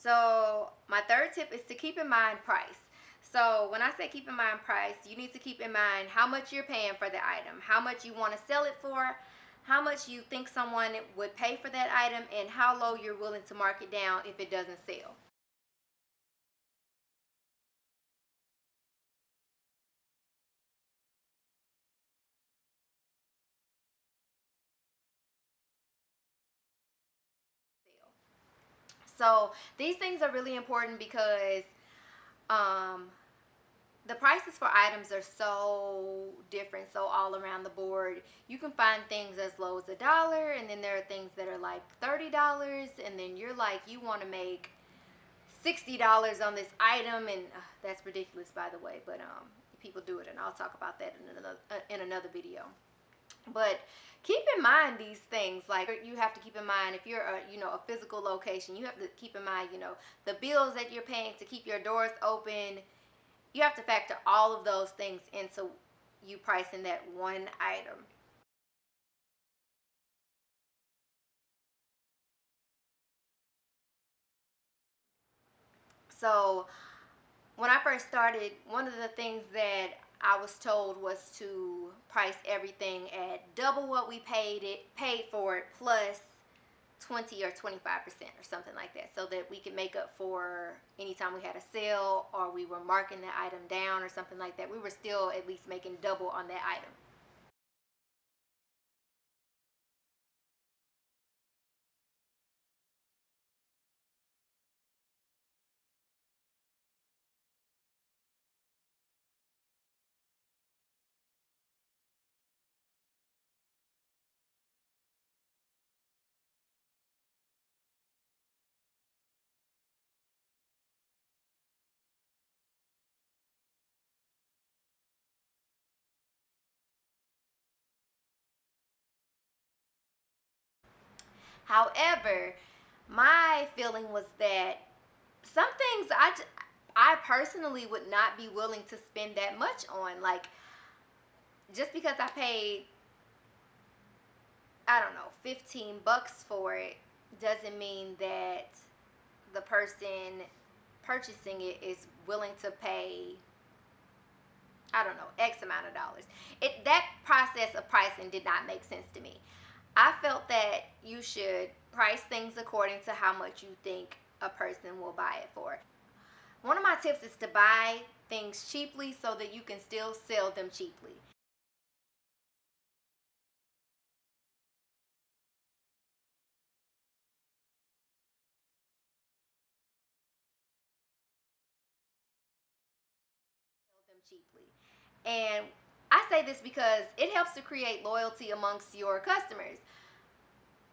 So my third tip is to keep in mind price. So when I say keep in mind price, you need to keep in mind how much you're paying for the item, how much you want to sell it for, how much you think someone would pay for that item, and how low you're willing to mark it down if it doesn't sell. So these things are really important because um, the prices for items are so different, so all around the board. You can find things as low as $1, and then there are things that are like $30, and then you're like, you want to make $60 on this item, and that's ridiculous, by the way. But people do it, and I'll talk about that in another video. But keep in mind these things. Like, you have to keep in mind, if you're a physical location, you have to keep in mind, the bills that you're paying to keep your doors open. You have to factor all of those things into you pricing that one item. So when I first started, one of the things that I was told was to price everything at double what we paid for it, plus 20 or 25% or something like that, so that we could make up for anytime we had a sale or we were marking the item down or something like that. We were still at least making double on that item. However, my feeling was that some things I personally would not be willing to spend that much on. Like, just because I paid, I don't know, 15 bucks for it doesn't mean that the person purchasing it is willing to pay, I don't know, X amount of dollars. That process of pricing did not make sense to me. I felt that you should price things according to how much you think a person will buy it for. One of my tips is to buy things cheaply so that you can still sell them cheaply. Sell them cheaply. And I say this because it helps to create loyalty amongst your customers.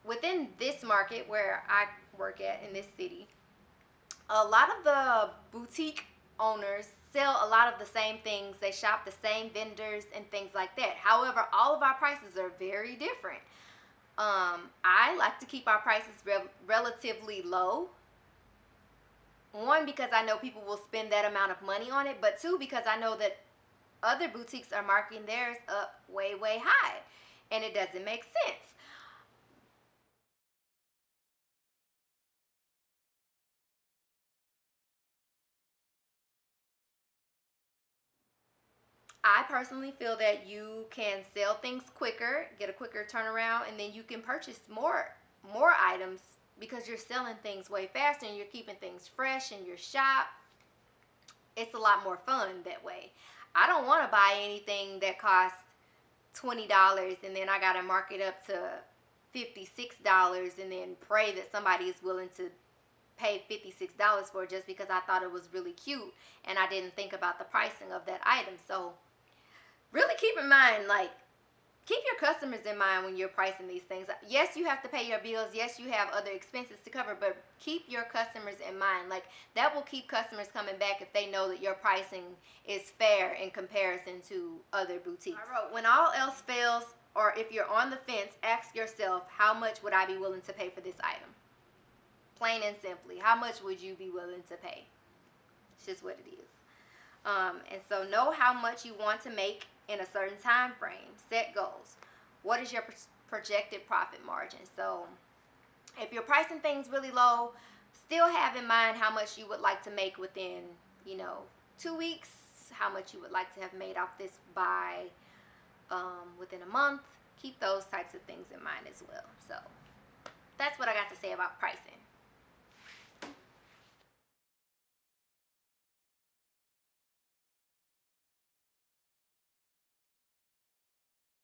Within this market where I work at in this city, a lot of the boutique owners sell a lot of the same things. They shop the same vendors and things like that. However, all of our prices are very different. I like to keep our prices relatively low. One, because I know people will spend that amount of money on it, but two, because I know that other boutiques are marking theirs up way, way high, and it doesn't make sense. I personally feel that you can sell things quicker, get a quicker turnaround, and then you can purchase more items because you're selling things way faster and you're keeping things fresh in your shop. It's a lot more fun that way. I don't want to buy anything that costs $20 and then I got to mark it up to $56 and then pray that somebody is willing to pay $56 for it just because I thought it was really cute and I didn't think about the pricing of that item. So really keep in mind, like, keep your customers in mind when you're pricing these things. Yes, you have to pay your bills. Yes, you have other expenses to cover, but keep your customers in mind. Like, that will keep customers coming back if they know that your pricing is fair in comparison to other boutiques. I wrote, when all else fails, or if you're on the fence, ask yourself, how much would I be willing to pay for this item? Plain and simply, how much would you be willing to pay? It's just what it is. And so know how much you want to make in a certain time frame. Set goals. What is your projected profit margin? So if you're pricing things really low, Still have in mind how much you would like to make within, you know, 2 weeks, how much you would like to have made off this by within a month. Keep those types of things in mind as well. So that's what I got to say about pricing.